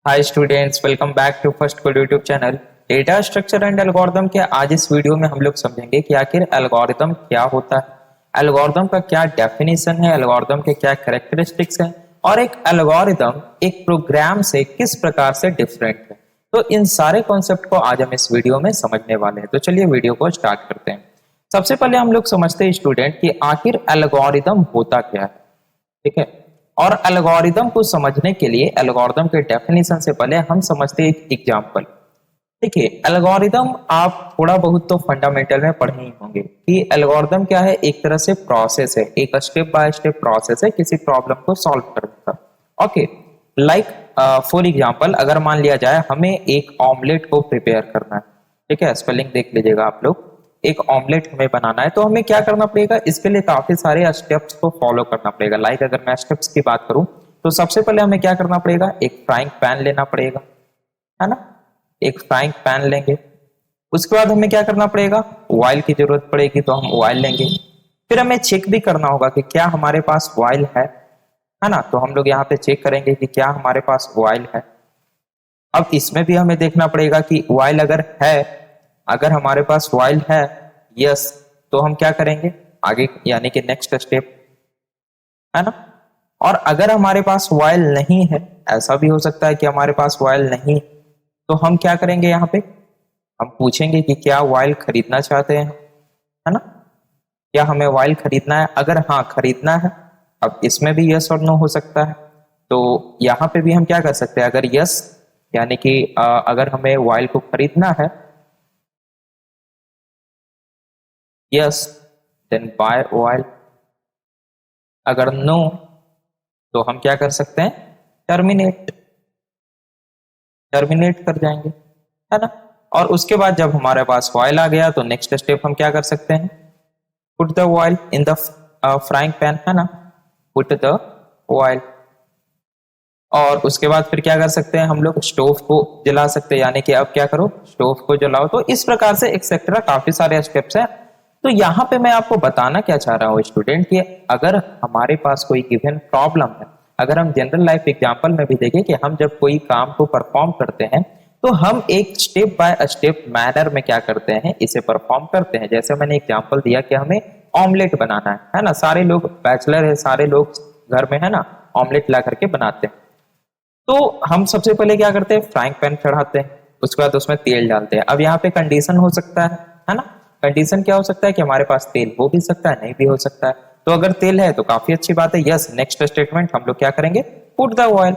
Hi students, welcome back to First Code YouTube channel. Data structure and algorithm के आज इस video में हम लोग समझेंगे कि आखिर एल्गोरिदम क्या होता है, एल्गोरिदम का क्या डेफिनेशन है, एल्गोरिदम के क्या कैरेक्टरिस्टिक्स हैं और एक एल्गोरिदम एक प्रोग्राम से किस प्रकार से डिफरेंट है। तो इन सारे कॉन्सेप्ट को आज हम इस वीडियो में समझने वाले हैं। तो चलिए वीडियो को स्टार्ट करते हैं। सबसे पहले हम लोग समझते हैं स्टूडेंट कि आखिर एल्गोरिदम होता क्या है। ठीक है, और एल्गोरिदम को समझने के लिए एल्गोरिदम के डेफिनेशन से पहले हम समझते हैं एक एग्जांपल। देखिए, एल्गोरिदम आप थोड़ा बहुत तो फंडामेंटल में पढ़े ही होंगे कि एल्गोरिदम क्या है। एक तरह से प्रोसेस है, एक स्टेप बाय स्टेप प्रोसेस है किसी प्रॉब्लम को सॉल्व करने का। ओके, लाइक फॉर एग्जांपल अगर मान लिया जाए हमें एक ऑमलेट को प्रिपेयर करना है। ठीक है, स्पेलिंग देख लीजिएगा आप लोग। एक ऑमलेट हमें बनाना है तो हमें क्या करना पड़ेगा, इसके लिए काफी सारे स्टेप्स को फॉलो करना पड़ेगा। लाइक अगर मैं स्टेप्स की बात करूं तो सबसे पहले हमें क्या करना पड़ेगा, एक फ्राइंग पैन लेना पड़ेगा, है ना। एक फ्राइंग पैन लेंगे, उसके बाद हमें क्या करना पड़ेगा, ऑयल की जरूरत पड़ेगी तो हम ऑयल लेंगे। फिर हमें चेक भी करना होगा कि क्या हमारे पास ऑयल है ना। तो हम लोग यहाँ पे चेक करेंगे कि क्या हमारे पास ऑयल है। अब इसमें भी हमें देखना पड़ेगा कि ऑयल अगर है, अगर हमारे पास ऑयल है, यस, तो हम क्या करेंगे आगे, यानी कि नेक्स्ट स्टेप, है ना। और अगर हमारे पास ऑयल नहीं है, ऐसा भी हो सकता है कि हमारे पास ऑयल नहीं, तो हम क्या करेंगे, यहाँ पे हम पूछेंगे कि क्या ऑयल खरीदना चाहते हैं, है ना। क्या हमें ऑयल खरीदना है, अगर हाँ खरीदना है, अब इसमें भी यस और नो हो सकता है। तो यहाँ पे भी हम क्या कर सकते हैं, अगर यस यानी कि अगर हमें ऑयल को खरीदना है, यस, देन बाय ऑयल। अगर नो तो हम क्या कर सकते हैं, टर्मिनेट, टर्मिनेट कर जाएंगे, है ना। और उसके बाद जब हमारे पास ऑयल आ गया तो नेक्स्ट स्टेप हम क्या कर सकते हैं, put the oil in the frying pan, है ना, पुट द ऑयल। और उसके बाद फिर क्या कर सकते हैं, हम लोग स्टोव को जला सकते हैं, यानी कि अब क्या करो, स्टोव को जलाओ। तो इस प्रकार से एक्सेट्रा काफी सारे स्टेप्स हैं। तो यहाँ पे मैं आपको बताना क्या चाह रहा हूँ स्टूडेंट कि अगर हमारे पास कोई गिवन प्रॉब्लम है, अगर हम जनरल लाइफ एग्जांपल में भी देखें कि हम जब कोई काम को परफॉर्म करते हैं तो हम एक स्टेप बाय स्टेप मैनर में क्या करते हैं, इसे परफॉर्म करते हैं। जैसे मैंने एग्जांपल दिया कि हमें ऑमलेट बनाना है ना। सारे लोग बैचलर है, सारे लोग घर में, है ना, ऑमलेट ला करके बनाते हैं। तो हम सबसे पहले क्या करते हैं, फ्राइंग पैन चढ़ाते हैं, उसके बाद उसमें तेल डालते हैं। अब यहाँ पे कंडीशन हो सकता है ना। कंडीशन क्या हो सकता है कि हमारे पास तेल हो भी सकता है, नहीं भी हो सकता है। तो अगर तेल है तो काफी अच्छी बात है, यस। नेक्स्ट स्टेटमेंट हम लोग क्या करेंगे, पुट द ऑयल,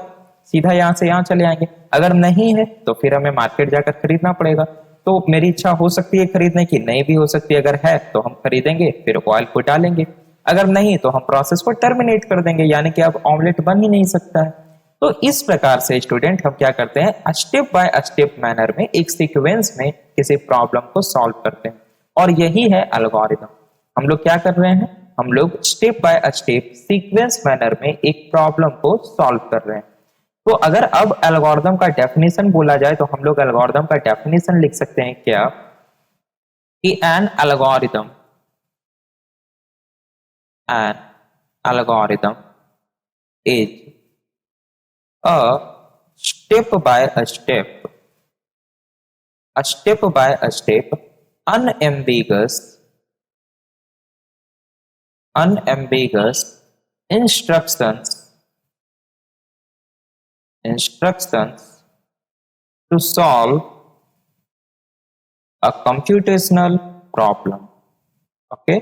सीधा यहाँ से यहाँ चले आएंगे। अगर नहीं है तो फिर हमें मार्केट जाकर खरीदना पड़ेगा। तो मेरी इच्छा हो सकती है खरीदने की, नहीं भी हो सकती है। अगर है तो हम खरीदेंगे, फिर ऑयल को डालेंगे। अगर नहीं तो हम प्रोसेस को टर्मिनेट कर देंगे, यानी कि अब ऑमलेट बन ही नहीं सकता है। तो इस प्रकार से स्टूडेंट हम क्या करते हैं, स्टेप बाय स्टेप मैनर में, एक सीक्वेंस में किसी प्रॉब्लम को सॉल्व करते हैं। और यही है एल्गोरिथम। हम लोग क्या कर रहे हैं, हम लोग step by step sequence manner में एक प्रॉब्लम को सॉल्व कर रहे हैं। तो अगर अब एल्गोरिथम का डेफिनेशन बोला जाए तो हम लोग एल्गोरिथम का डेफिनेशन लिख सकते हैं क्या, कि an algorithm is a step by a step by a step, unambiguous instructions to solve a computational problem. Okay,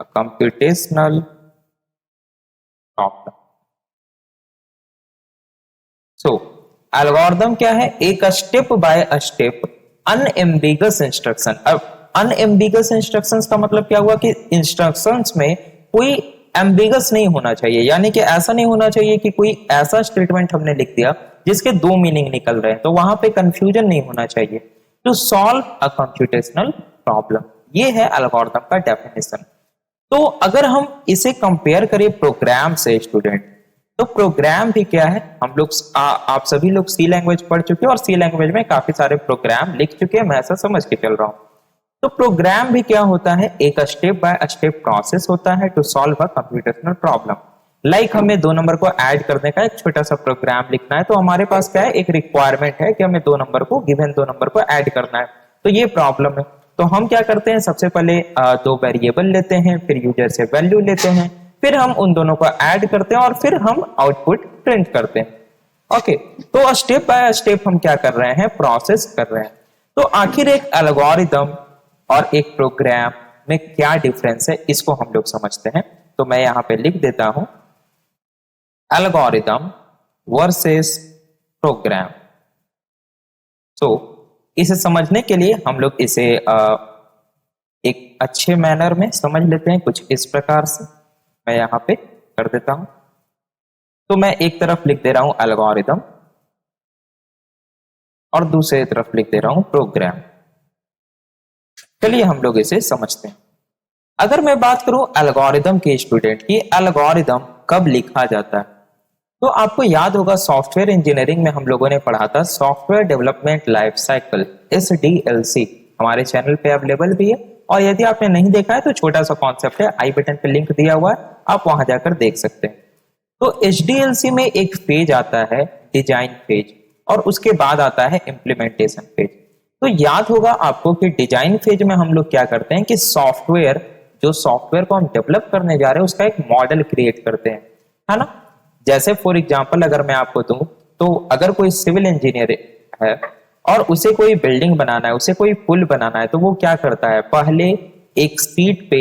a computational problem. So algorithm क्या है, एक step by step unambiguous instruction. अब अनएम्बिगस इंस्ट्रक्शंस का मतलब क्या हुआ कि instructions में कोई एम्बिगस नहीं होना चाहिए, यानी कि ऐसा नहीं होना चाहिए कि कोई ऐसा स्टेटमेंट हमने लिख दिया जिसके दो मीनिंग निकल रहे हैं, तो वहां पे कंफ्यूजन नहीं होना चाहिए। To solve a computational problem, ये है एल्गोरिथम का डेफिनेशन। तो अगर हम इसे कंपेयर करें प्रोग्राम से स्टूडेंट, तो प्रोग्राम भी क्या है, हम लोग आप सभी लोग सी लैंग्वेज पढ़ चुके हैं और सी लैंग्वेज में काफी सारे प्रोग्राम लिख चुके हैं, मैं ऐसा समझ के चल रहा हूं। तो प्रोग्राम भी क्या होता है, एक स्टेप बाय स्टेप प्रोसेस होता है to solve a computational problem. Like हमें 2 नंबर को ऐड करने का एक छोटा सा प्रोग्राम लिखना है, तो हमारे पास क्या है, एक रिक्वायरमेंट है कि हमें 2 नंबर को, गिवन 2 नंबर को ऐड करना है। तो ये प्रॉब्लम है। तो हम क्या करते हैं, सबसे पहले 2 वेरिएबल लेते हैं, फिर यूजर से वैल्यू लेते हैं, फिर हम उन दोनों को ऐड करते हैं और फिर हम आउटपुट प्रिंट करते हैं। ओके, तो स्टेप बाय स्टेप हम क्या कर रहे हैं, प्रोसेस कर रहे हैं। तो आखिर एक एल्गोरिदम और एक प्रोग्राम में क्या डिफरेंस है, इसको हम लोग समझते हैं। तो मैं यहां पे लिख देता हूं, एल्गोरिदम वर्सेस प्रोग्राम। सो इसे समझने के लिए हम लोग इसे एक अच्छे मैनर में समझ लेते हैं, कुछ इस प्रकार से मैं यहां पे कर देता हूं। तो मैं एक तरफ लिख दे रहा हूं एल्गोरिदम और दूसरी तरफ लिख दे रहा हूं प्रोग्राम। चलिए हम लोग इसे समझते हैं। अगर मैं बात करूं एल्गोरिदम के स्टूडेंट की, एल्गोरिदम कब लिखा जाता है, तो आपको याद होगा सॉफ्टवेयर इंजीनियरिंग में हम लोगों ने पढ़ा था software development life cycle, SDLC। हमारे चैनल पे अवेलेबल भी है, और यदि आपने नहीं देखा है तो छोटा सा कॉन्सेप्ट है, आई बटन पे लिंक दिया हुआ है, आप वहां जाकर देख सकते हैं। तो SDLC में एक फेज आता है डिजाइन फेज, और उसके बाद आता है इम्प्लीमेंटेशन फेज। तो याद होगा आपको कि डिजाइन फेज में हम लोग क्या करते हैं कि सॉफ्टवेयर, जो सॉफ्टवेयर को हम डेवलप करने जा रहे हैं उसका एक मॉडल क्रिएट करते हैं, है ना। जैसे फॉर एग्जांपल अगर मैं आपको दूं, तो अगर कोई सिविल इंजीनियर है और उसे कोई बिल्डिंग बनाना है, उसे कोई पुल बनाना है, तो वो क्या करता है, पहले एक शीट पे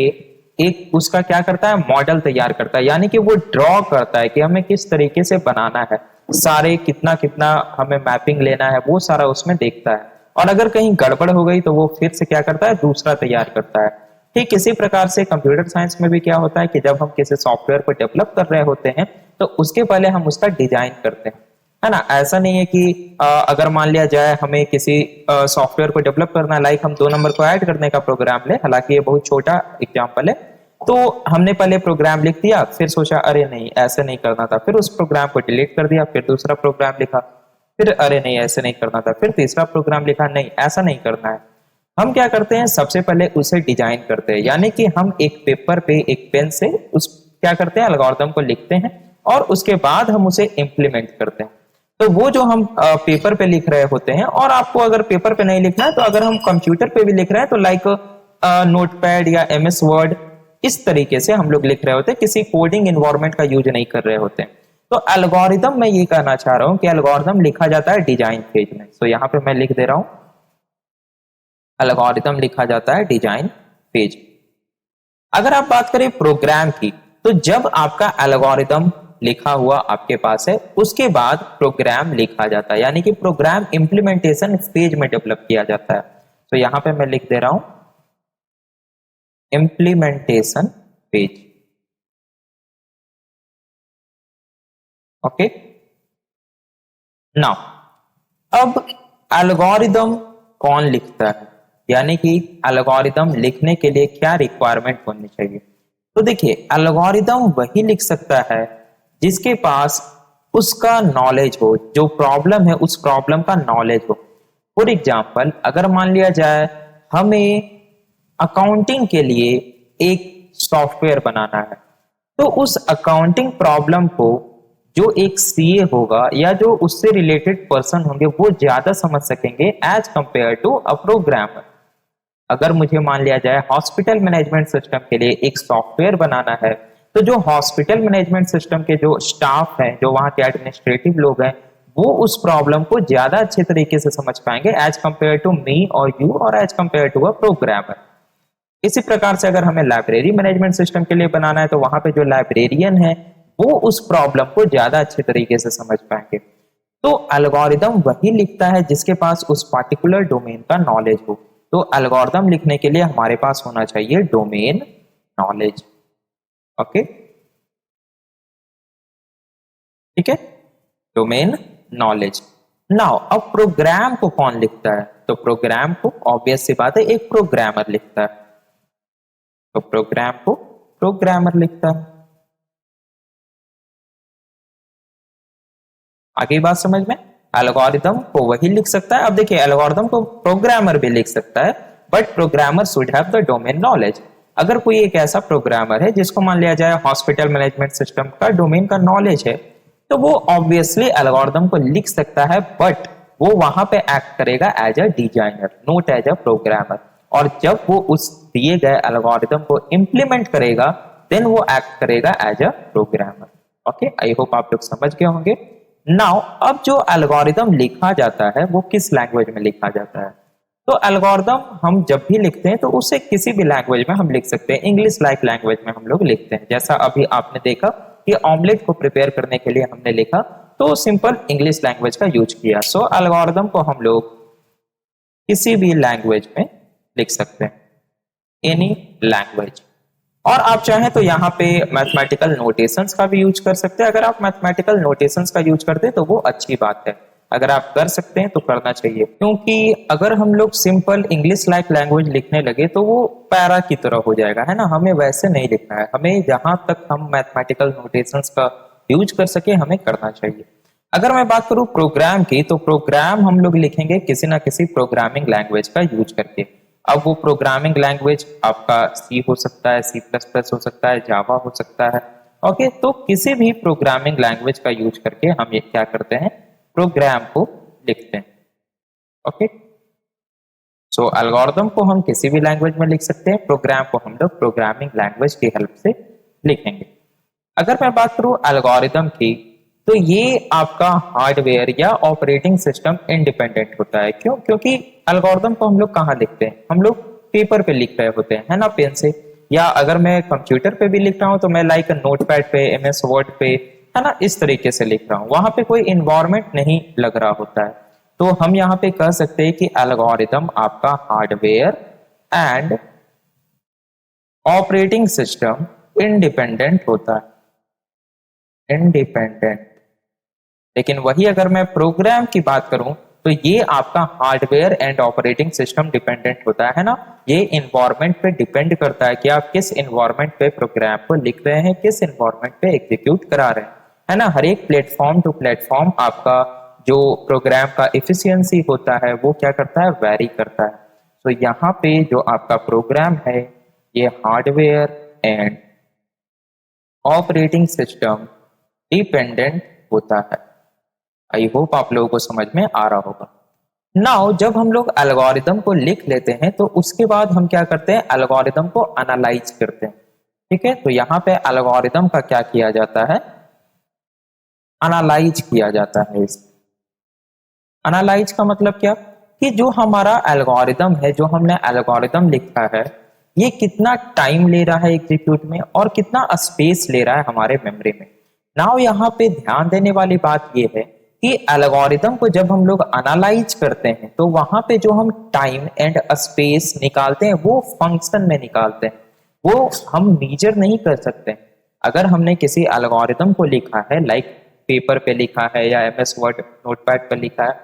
एक उसका क्या करता है, मॉडल तैयार करता है, यानी कि वो ड्रॉ करता है कि हमें किस तरीके से बनाना है, सारे कितना कितना हमें मैपिंग लेना है, वो सारा उसमें देखता है। और अगर कहीं गड़बड़ हो गई तो वो फिर से क्या करता है, दूसरा तैयार करता है। ठीक इसी प्रकार से कंप्यूटर साइंस में भी क्या होता है कि जब हम किसी सॉफ्टवेयर को डेवलप कर रहे होते हैं तो उसके पहले हम उसका डिजाइन करते हैं, है ना। ऐसा नहीं है कि अगर मान लिया जाए हमें किसी सॉफ्टवेयर को डेवलप करना है, लाइक हम 2 नंबर को ऐड करने का प्रोग्राम ले, हालांकि ये बहुत छोटा एग्जांपल है। तो हमने पहले प्रोग्राम लिख दिया, फिर सोचा अरे नहीं ऐसे नहीं करना था, फिर उस प्रोग्राम को डिलीट कर दिया, फिर दूसरा प्रोग्राम लिखा, फिर अरे नहीं ऐसे नहीं करना था, फिर तीसरा प्रोग्राम लिखा, नहीं ऐसा नहीं करना है। हम क्या करते हैं, सबसे पहले उसे डिजाइन करते हैं, यानी कि हम एक पेपर पे एक पेन से उस क्या करते हैं, एल्गोरिथम को लिखते हैं और उसके बाद हम उसे इम्प्लीमेंट करते हैं। तो वो जो हम पेपर पे लिख रहे होते हैं, और आपको अगर पेपर पे नहीं लिखना है तो अगर हम कंप्यूटर पे भी लिख रहे हैं तो लाइक नोटपैड या MS वर्ड, इस तरीके से हम लोग लिख रहे होते हैं, किसी कोडिंग इन्वायरमेंट का यूज नहीं कर रहे होते हैं। तो एल्गोरिथम मैं ये कहना चाह रहा हूं कि एल्गोरिथम लिखा जाता है डिजाइन फेज में। तो यहां पे मैं लिख दे रहा हूं, एल्गोरिथम लिखा जाता है डिजाइन फेज। अगर आप बात करें प्रोग्राम की, तो जब आपका एल्गोरिथम लिखा हुआ आपके पास है उसके बाद प्रोग्राम लिखा जाता है, यानी कि प्रोग्राम इंप्लीमेंटेशन फेज में डेवलप किया जाता है। तो यहां पे मैं लिख दे रहा हूं इंप्लीमेंटेशन फेज। ओके, नाउ अब एल्गोरिथम कौन लिखता है, यानी कि एल्गोरिथम लिखने के लिए क्या रिक्वायरमेंट होनी चाहिए। तो देखिए, एल्गोरिथम वही लिख सकता है जिसके पास उसका नॉलेज हो, जो प्रॉब्लम है उस प्रॉब्लम का नॉलेज हो। फॉर एग्जांपल अगर मान लिया जाए हमें अकाउंटिंग के लिए एक सॉफ्टवेयर बनाना है, तो उस अकाउंटिंग प्रॉब्लम को जो एक CA होगा या जो उससे रिलेटेड पर्सन होंगे वो ज्यादा समझ सकेंगे as compare to a programmer. अगर मुझे मान लिया जाए हॉस्पिटल मैनेजमेंट सिस्टम के लिए एक सॉफ्टवेयर बनाना है, तो जो हॉस्पिटल मैनेजमेंट सिस्टम के जो स्टाफ हैं, जो वहां के एडमिनिस्ट्रेटिव लोग हैं, वो उस प्रॉब्लम को ज्यादा अच्छे तरीके से समझ पाएंगे एज कंपेयर टू मी और यू और as compare to a programmer. इसी प्रकार से अगर हमें लाइब्रेरी मैनेजमेंट सिस्टम के लिए बनाना है, तो वहां पे जो लाइब्रेरियन है वो उस प्रॉब्लम को ज्यादा अच्छे तरीके से समझ पाएंगे। तो एल्गोरिथम वही लिखता है जिसके पास उस पर्टिकुलर डोमेन का नॉलेज हो। तो एल्गोरिथम लिखने के लिए हमारे पास होना चाहिए डोमेन नॉलेज। ओके, ठीक है, डोमेन नॉलेज। नाउ अब प्रोग्राम को कौन लिखता है, तो प्रोग्राम को ऑब्वियस सी बात है एक प्रोग्रामर लिखता है। तो प्रोग्राम को प्रोग्रामर लिखता है। आगे बात समझ में, एल्गोरिथम को वही लिख सकता है। अब देखिए, एल्गोरिथम को प्रोग्रामर भी लिख सकता है, but programmer should have the domain knowledge. अगर कोई एक ऐसा प्रोग्रामर है जिसको मान लिया जाए हॉस्पिटल मैनेजमेंट सिस्टम का डोमेन का नॉलेज है, तो वो ऑब्वियसली एल्गोरिदम को लिख सकता है, बट वो वहां पे एक्ट करेगा as a designer, not as a programmer. और जब वो उस दिए गए एल्गोरिदम को इंप्लीमेंट करेगा, देन वो एक्ट करेगा as a programmer. Okay, I hope आप लोग समझ गए होंगे। नाउ अब जो एल्गोरिदम लिखा जाता है वो किस लैंग्वेज में लिखा जाता है? तो एल्गोरिदम हम जब भी लिखते हैं तो उसे किसी भी लैंग्वेज में हम लिख सकते हैं, इंग्लिश लाइक लैंग्वेज में हम लोग लिखते हैं। जैसा अभी आपने देखा कि ऑमलेट को प्रिपेयर करने के लिए हमने लिखा तो सिंपल इंग्लिश लैंग्वेज का यूज किया। सो एल्गोरिदम को हम लोग किसी भी लैंग्वेज में लिख सकते हैं, एनी लैंग्वेज। और आप चाहें तो यहाँ पे मैथमेटिकल नोटेशंस का भी यूज कर सकते हैं। अगर आप मैथमेटिकल नोटेशंस का यूज करते हैं तो वो अच्छी बात है, अगर आप कर सकते हैं तो करना चाहिए, क्योंकि अगर हम लोग सिंपल इंग्लिश लाइक लैंग्वेज लिखने लगे तो वो पैरा की तरह हो जाएगा, है ना। हमें वैसे नहीं लिखना है, हमें जहां तक हम मैथमेटिकल नोटेशंस का यूज कर सके हमें करना चाहिए। अगर मैं बात करूं प्रोग्राम की, तो प्रोग्राम हम लोग लिखेंगे किसी ना किसी प्रोग्रामिंग लैंग्वेज का यूज करके। अब वो प्रोग्रामिंग लैंग्वेज आपका सी हो सकता है, सी प्लस प्लस हो सकता है, जावा हो सकता है। ओके, तो किसी भी प्रोग्रामिंग लैंग्वेज का यूज करके हम ये क्या करते हैं, प्रोग्राम को लिखते हैं। ओके, सो एल्गोरिदम को हम किसी भी लैंग्वेज में लिख सकते हैं, प्रोग्राम को हम लोग प्रोग्रामिंग लैंग्वेज की हेल्प से लिखेंगे। अगर मैं बात करूं एल्गोरिदम की, तो ये आपका हार्डवेयर या ऑपरेटिंग सिस्टम इंडिपेंडेंट होता है। क्यों? क्योंकि एल्गोरिदम को हम लोग कहाँ लिखते हैं, हम लोग पेपर पे लिख रहे होते हैं, है ना, पेन से। या अगर मैं कंप्यूटर पे भी लिख रहा हूं तो मैं लाइक नोटपैड पे, एमएस वर्ड पे, है ना, इस तरीके से लिख रहा हूं। वहां पे कोई इन्वायरमेंट नहीं लग रहा होता है। तो हम यहाँ पे कह सकते हैं कि एल्गोरिदम आपका hardware and operating system independent होता है, इंडिपेंडेंट। लेकिन वही अगर मैं प्रोग्राम की बात करूं तो ये आपका hardware and operating system dependent होता है ना। ये इन्वायरमेंट पे डिपेंड करता है कि आप किस इन्वायरमेंट पे प्रोग्राम को लिख रहे हैं, किस इन्वायरमेंट पे एग्जीक्यूट करा रहे हैं, है ना। हर एक प्लेटफॉर्म टू प्लेटफॉर्म आपका जो प्रोग्राम का इफिशियंसी होता है वो क्या करता है, वेरी करता है। तो यहाँ पे जो आपका प्रोग्राम है ये hardware and operating system dependent होता है। आई होप आप लोगों को समझ में आ रहा होगा। नाउ जब हम लोग एल्गोरिदम को लिख लेते हैं तो उसके बाद हम क्या करते हैं, एल्गोरिदम को एनालाइज करते हैं। ठीक है, तो यहाँ पे एल्गोरिदम का क्या किया जाता है, एनालाइज किया जाता है। इस एनालाइज का मतलब क्या, कि जो हमारा एल्गोरिदम है, जो हमने एल्गोरिदम लिखा है, ये कितना टाइम ले रहा है एग्जीक्यूट में और कितना स्पेस ले रहा है हमारे मेमोरी में। नाउ यहाँ पे ध्यान देने वाली बात ये है कि एल्गोरिदम को जब हम लोग एनालाइज करते हैं तो वहां पे जो हम टाइम एंड स्पेस निकालते हैं वो फंक्शन में निकालते हैं, वो हम मेजर नहीं कर सकते। अगर हमने किसी एल्गोरिदम को लिखा है, लाइक पेपर पे लिखा है या एमएस वर्ड नोटपैड पे लिखा है,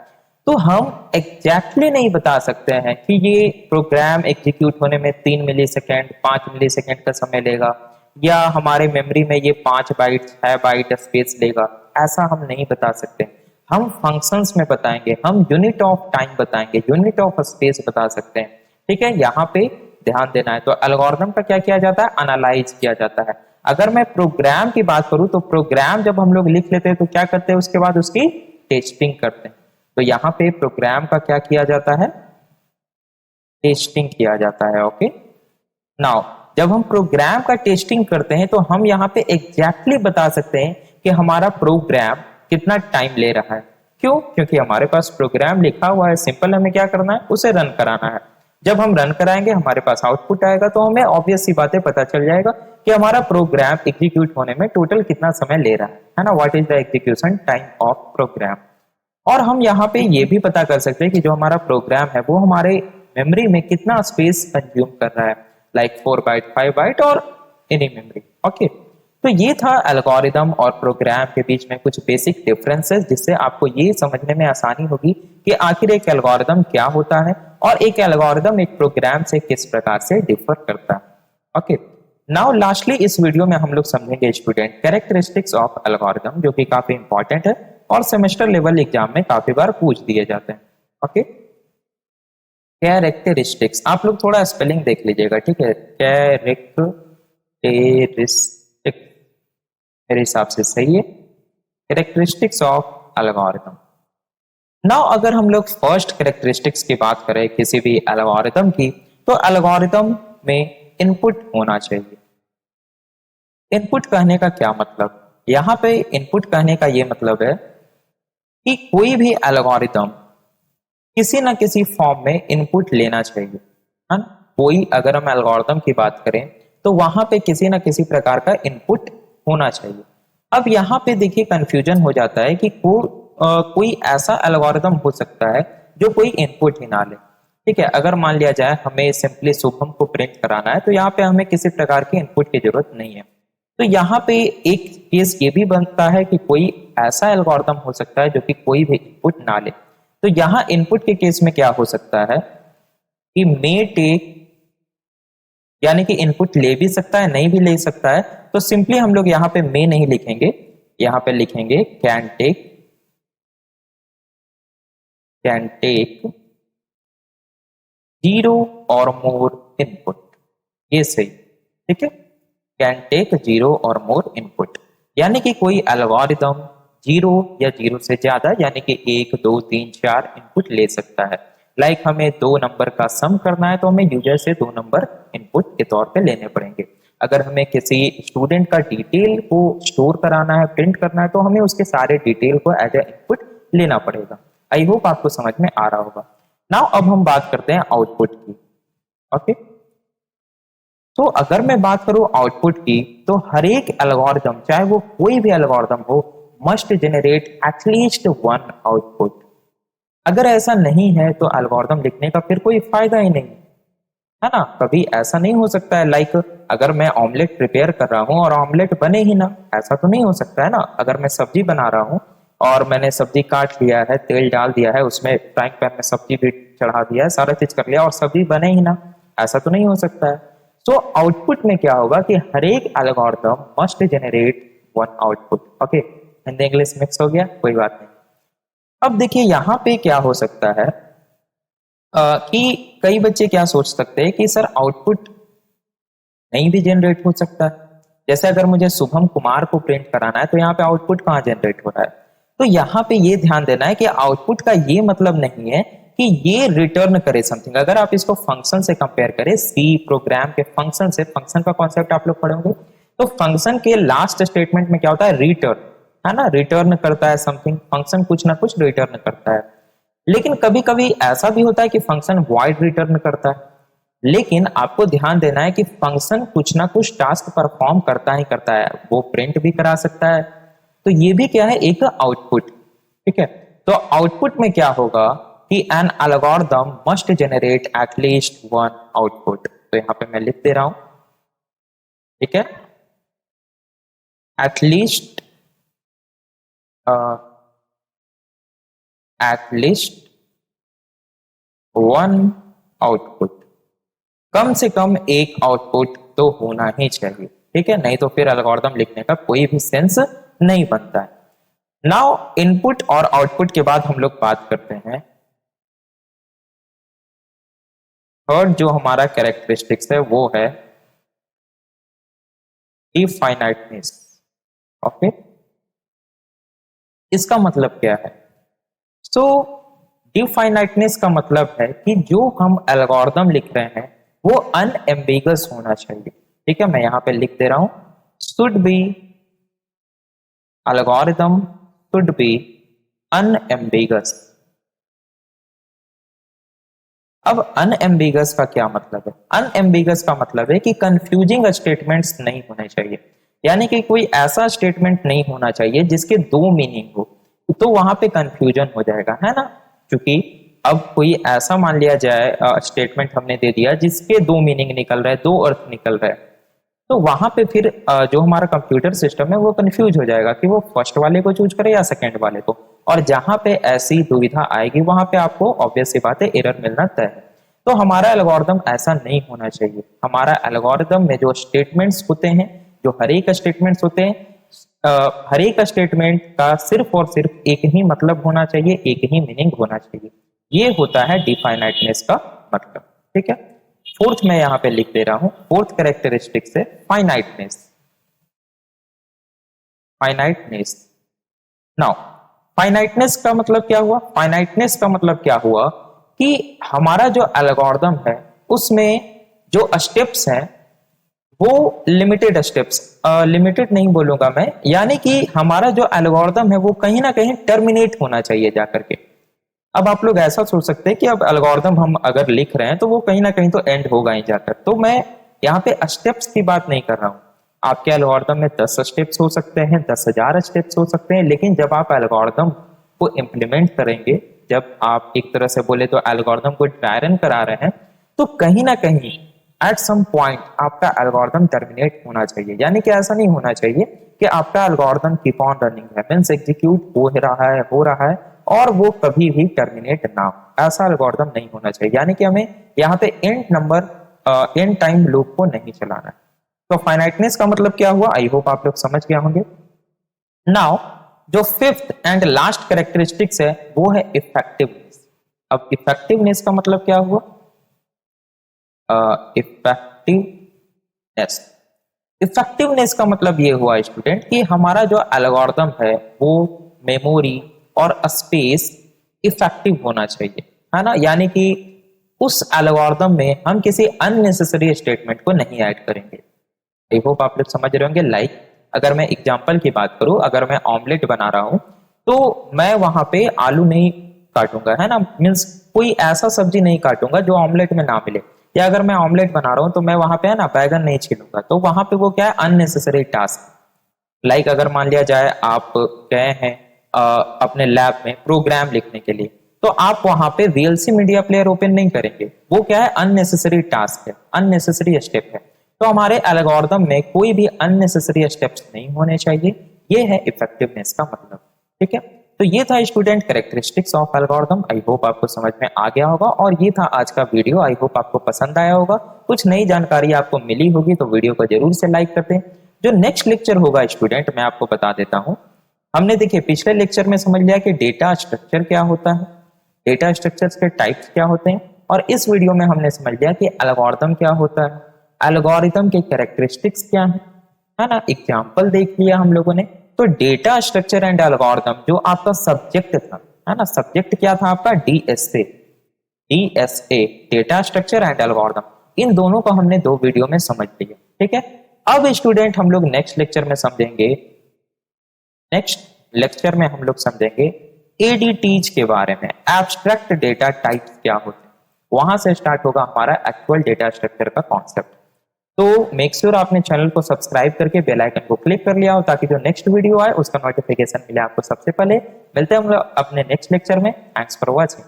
तो हम एग्जैक्टली नहीं बता सकते हैं कि ये प्रोग्राम एग्जीक्यूट होने में 3 मिली सेकेंड 5 मिली सेकेंड का समय लेगा, या हमारे मेमोरी में ये 5 बाइट 6 बाइट स्पेस लेगा। ऐसा हम नहीं बता सकते। हम फंक्शंस में बताएंगे, हम यूनिट ऑफ टाइम बताएंगे, यूनिट ऑफ स्पेस बता सकते हैं। ठीक है, यहाँ पे ध्यान देना है। तो एल्गोरिदम का क्या किया जाता है, एनालाइज किया जाता है। अगर मैं प्रोग्राम की बात करूं तो प्रोग्राम जब हम लोग लिख लेते हैं तो क्या करते हैं, उसके बाद उसकी टेस्टिंग करते हैं। तो यहाँ पे प्रोग्राम का क्या किया जाता है, टेस्टिंग किया जाता है। ओके, नाउ जब हम प्रोग्राम का टेस्टिंग करते हैं तो हम यहाँ पे एग्जैक्टली बता सकते हैं कि हमारा प्रोग्राम कितना टाइम ले रहा है। क्यों? क्योंकि हमारे पास प्रोग्राम लिखा हुआ है, सिंपल हमें क्या करना है, उसे रन कराना है। जब हम रन कराएंगे हमारे पास आउटपुट आएगा, तो हमें ऑब्वियस सी बातें पता चल जाएगा कि हमारा प्रोग्राम एग्जीक्यूट होने में टोटल कितना समय ले रहा है ना, what is the execution time of program. और हम यहाँ पे ये भी पता कर सकते हैं कि जो हमारा प्रोग्राम है वो हमारे मेमोरी में कितना स्पेस कंज्यूम कर रहा है, लाइक 4 बाइट 5 बाइट और एनी मेमोरी। ओके, तो ये था एल्गोरिदम और प्रोग्राम के बीच में कुछ बेसिक डिफरेंसेस, जिससे आपको ये समझने में आसानी होगी कि आखिर एक एल्गोरिदम क्या होता है और एक एल्गोरिदम एक प्रोग्राम से किस प्रकार से डिफर करता है। ओके, नाउ लास्टली इस वीडियो में हम लोग समझेंगे स्टूडेंट कैरेक्टरिस्टिक्स ऑफ एल्गोरिदम, जो कि काफी इंपॉर्टेंट है और सेमेस्टर लेवल एग्जाम में काफी बार पूछ दिए जाते हैं। ओके, कैरेक्टरिस्टिक्स, आप लोग थोड़ा स्पेलिंग देख लीजिएगा, ठीक है। कैरेक्टरिस्टिक मेरे हिसाब से सही है, कैरेक्टरिस्टिक्स ऑफ एल्गोरिथम। नाउ अगर हम लोग फर्स्ट कैरेक्टरिस्टिक्स की बात करें किसी भी एल्गोरिथम की, तो एल्गोरिथम में इनपुट होना चाहिए। इनपुट कहने का क्या मतलब, यहाँ पे इनपुट कहने का ये मतलब है कि कोई भी एल्गोरिथम किसी ना किसी फॉर्म में इनपुट लेना चाहिए, है ना। कोई अगर हम एल्गोरिथम की बात करें तो वहां पे किसी ना किसी प्रकार का इनपुट होना चाहिए। अब यहाँ पे देखिए कंफ्यूजन हो जाता है कि कोई ऐसा एल्गोरिथम हो सकता है जो कोई इनपुट ही ना ले, ठीक है। अगर मान लिया जाए हमें सिंपली शुभम को प्रिंट कराना है, तो यहाँ पे हमें किसी प्रकार की इनपुट की जरूरत नहीं है। तो यहाँ पे एक केस ये भी बनता है कि कोई ऐसा एल्गोरिथम हो सकता है जो कि कोई भी इनपुट ना ले। तो यहाँ इनपुट के केस में क्या हो सकता है कि मे टेक, यानी कि इनपुट ले भी सकता है नहीं भी ले सकता है। तो सिंपली हम लोग यहाँ पे मे नहीं लिखेंगे, यहाँ पे लिखेंगे कैन टेक 0 और मोर इनपुट, ये सही, ठीक है। कैन टेक 0 और मोर इनपुट, यानी कि कोई एल्गोरिथम 0 या 0 से ज्यादा यानी कि 1 2 3 4 इनपुट ले सकता है। लाइक हमें 2 नंबर का सम करना है तो हमें यूजर से 2 नंबर इनपुट के तौर पे लेने पड़ेंगे। अगर हमें किसी स्टूडेंट का डिटेल को स्टोर कराना है, प्रिंट करना है, तो हमें उसके सारे डिटेल को एज ए इनपुट लेना पड़ेगा। आई होप आपको समझ में आ रहा होगा। नाउ अब हम बात करते हैं आउटपुट की, ओके। तो अगर मैं बात करूं आउटपुट की, तो हर एक एल्गोरिथम चाहे वो कोई भी एल्गोरिथम हो मस्ट जेनरेट एटलीस्ट 1 आउटपुट। अगर ऐसा नहीं है तो एल्गोरिथम लिखने का फिर कोई फायदा ही नहीं, है ना। कभी ऐसा नहीं हो सकता है लाइक अगर मैं ऑमलेट प्रिपेयर कर रहा हूं और ऑमलेट बने ही ना, ऐसा तो नहीं हो सकता है ना। अगर मैं सब्जी बना रहा हूं और मैंने सब्जी काट लिया है, तेल डाल दिया है, उसमें फ्राइंग पैन में सब्जी भी चढ़ा दिया है, सारा चीज कर लिया और सब्जी बने ही ना, ऐसा तो नहीं हो सकता है। सो आउटपुट में क्या होगा कि हर एक algorithm must generate 1 output, okay. Hindi English mix हो गया, कोई बात नहीं। अब देखिए यहाँ पे क्या हो सकता है कि कई बच्चे क्या सोच सकते हैं कि सर आउटपुट नहीं भी जनरेट हो सकता है। जैसे अगर मुझे शुभम कुमार को प्रिंट कराना है तो यहाँ पे आउटपुट कहाँ जनरेट हो रहा है। तो यहाँ पे ये ध्यान देना है कि आउटपुट का ये मतलब नहीं है कि ये रिटर्न करे समथिंग। अगर आप इसको फंक्शन से कंपेयर करें, सी प्रोग्राम के फंक्शन से, फंक्शन का कॉन्सेप्ट आप लोग पढ़ोगे, तो फंक्शन के लास्ट स्टेटमेंट में क्या होता है, रिटर्न, है ना। रिटर्न करता है समथिंग, फंक्शन कुछ ना कुछ रिटर्न करता है। लेकिन कभी कभी ऐसा भी होता है कि फंक्शन वॉइड रिटर्न करता है। लेकिन आपको ध्यान देना है कि फंक्शन कुछ ना कुछ टास्क परफॉर्म करता ही करता है, वो प्रिंट भी करा सकता है। तो ये भी क्या है, एक आउटपुट, ठीक है। तो आउटपुट में क्या होगा कि an algorithm must generate at least 1 output. तो यहां पे मैं लिख दे रहा हूं, ठीक है, एटलीस्ट 1 आउटपुट। कम से कम एक आउटपुट तो होना ही चाहिए, ठीक है, नहीं तो फिर एल्गोरिथम लिखने का कोई भी सेंस नहीं बनता है। नाउ इनपुट और आउटपुट के बाद हम लोग बात करते हैं थर्ड जो हमारा कैरेक्टरिस्टिक्स है वो है इनफाइनाइटनेस, ओके। इसका मतलब क्या है, सो डिफाइनाइटनेस का मतलब है कि जो हम एल्गोरिथम लिख रहे हैं वो अनएम्बिगस होना चाहिए, ठीक है। मैं यहां पे लिख दे रहा हूं, should be algorithm should be unambiguous. अब अनएम्बिगस का क्या मतलब है, अनएम्बिगस का मतलब है कि कंफ्यूजिंग स्टेटमेंट्स नहीं होने चाहिए, यानी कि कोई ऐसा स्टेटमेंट नहीं होना चाहिए जिसके 2 मीनिंग हो, तो वहां पे कंफ्यूजन हो जाएगा, है ना। क्योंकि अब कोई ऐसा मान लिया जाए स्टेटमेंट हमने दे दिया जिसके 2 मीनिंग निकल रहे हैं, 2 अर्थ निकल रहे हैं, तो वहां पे फिर जो हमारा कंप्यूटर सिस्टम है वो कंफ्यूज हो जाएगा कि वो फर्स्ट वाले को चूज करे या सेकंड वाले को। और जहां पे ऐसी दुविधा आएगी वहां पे आपको ऑब्वियस सी बात है एरर मिलना तय है। तो हमारा एल्गोरिथम ऐसा नहीं होना चाहिए। हमारा एल्गोरिथम में जो स्टेटमेंट्स होते हैं, जो हर एक स्टेटमेंट्स होते हैं, हर एक स्टेटमेंट का सिर्फ और सिर्फ एक ही मतलब होना चाहिए, एक ही मीनिंग होना चाहिए। ये होता है डिफाइनाइटनेस का मतलब, ठीक है। फोर्थ मैं यहाँ पे लिख दे रहा हूं, फोर्थ कैरेक्टरिस्टिक्स है फाइनाइटनेस। फाइनाइटनेस। नाउ फाइनाइटनेस का मतलब क्या हुआ? फाइनाइटनेस का मतलब क्या हुआ कि हमारा जो एल्गोरिदम है उसमें जो स्टेप्स हैं वो लिमिटेड स्टेप्स, लिमिटेड नहीं बोलूंगा मैं, यानी कि हमारा जो एल्गोरिदम है वो कहीं ना कहीं टर्मिनेट होना चाहिए जाकर के। अब आप लोग ऐसा सोच सकते हैं कि अब एल्गोरिदम हम अगर लिख रहे हैं तो वो कहीं ना कहीं तो एंड होगा ही जाकर। तो मैं यहाँ पे स्टेप्स की बात नहीं कर रहा हूँ। आपके एल्गोरिदम में 10 स्टेप्स हो सकते हैं, 10,000 स्टेप्स हो सकते हैं, लेकिन जब आप एल्गोरिदम को इम्प्लीमेंट करेंगे, जब आप एक तरह से बोले तो एल्गोरिदम को ट्राई रन करा रहे हैं, तो कहीं ना कहीं एट सम पॉइंट आपका एल्गोरिदम टर्मिनेट होना चाहिए। यानी कि ऐसा नहीं होना चाहिए कि आपका एल्गोरिदम कीप ऑन रनिंग है, मींस एग्जीक्यूट हो रहा है और वो कभी भी टर्मिनेट ना हो। ऐसा एल्गोरिदम नहीं होना चाहिए। यानी कि हमें यहाँ पे एंड टाइम लूप को नहीं चलाना है। तो फाइनाइटनेस का मतलब क्या हुआ, आई होप आप लोग समझ गए होंगे। नाउ जो फिफ्थ एंड लास्ट कैरेक्टरिस्टिक्स है वो है इफेक्टिवनेस। अब इफेक्टिवनेस का मतलब क्या हुआ? इफेक्टिवनेस, इफेक्टिवनेस का मतलब ये हुआ स्टूडेंट कि हमारा जो एल्गोरिदम है वो मेमोरी और स्पेस इफेक्टिव होना चाहिए, है ना। यानी कि उस एल्गोरिदम में हम किसी अननेसेसरी स्टेटमेंट को नहीं ऐड करेंगे। आई होप आप लोग समझ रहे होंगे। लाइक अगर मैं एग्जांपल की बात करूं, अगर मैं ऑमलेट बना रहा हूं तो मैं वहां पे आलू नहीं काटूंगा, है ना, मीन्स कोई ऐसा सब्जी नहीं काटूंगा जो ऑमलेट में ना मिले। या अगर मैं ऑमलेट बना रहा हूं तो मैं वहां पे है ना बैगन नहीं छीलूंगा, तो वहां पे वो क्या है, अननेसेसरी टास्क। लाइक अगर मान लिया जाए आप गए हैं अपने लैब में प्रोग्राम लिखने के लिए, तो आप वहां पे वीएलसी मीडिया प्लेयर ओपन नहीं करेंगे। वो क्या है, अननेसेसरी टास्क है, अननेसेसरी स्टेप है। तो हमारे एल्गोरिदम में कोई भी अननेसेसरी स्टेप्स नहीं होने चाहिए। ये है इफेक्टिवनेस का मतलब, ठीक है। तो ये था student characteristics of algorithm. I hope आपको समझ में आ गया होगा और ये था आज का वीडियो। आई होप आपको पसंद आया होगा, कुछ नई जानकारी आपको मिली होगी, तो वीडियो को जरूर से लाइक कर दें। जो नेक्स्ट लेक्चर होगा स्टूडेंट मैं आपको बता देता हूं। हमने देखिए पिछले लेक्चर में समझ लिया कि डेटा स्ट्रक्चर क्या होता है, डेटा स्ट्रक्चर्स के टाइप्स क्या होते हैं, और इस वीडियो में हमने समझ लिया कि एल्गोरिदम क्या होता है, एल्गोरिदम के कैरेक्टरिस्टिक्स क्या है ना। एग्जांपल देख लिया हम लोगों ने। तो डेटा स्ट्रक्चर एंड एल्गोरिदम जो आपका सब्जेक्ट था, है ना, सब्जेक्ट क्या था आपका, DSA, DSA data structure and algorithm, इन दोनों को हमने दो वीडियो में समझ लिया, ठीक है। अब स्टूडेंट हम लोग नेक्स्ट लेक्चर में समझेंगे, नेक्स्ट लेक्चर में हम लोग समझेंगे एडीटीज के बारे में, एब्स्ट्रैक्ट डेटा टाइप्स क्या होते हैं। वहां से स्टार्ट होगा हमारा एक्चुअल डेटा स्ट्रक्चर का कॉन्सेप्ट। तो मेक श्योर आपने चैनल को सब्सक्राइब करके बेल आइकन को क्लिक कर लिया हो ताकि जो नेक्स्ट वीडियो आए उसका नोटिफिकेशन मिले आपको सबसे पहले। मिलते हैं हम लोग अपने नेक्स्ट लेक्चर में। Thanks for watching.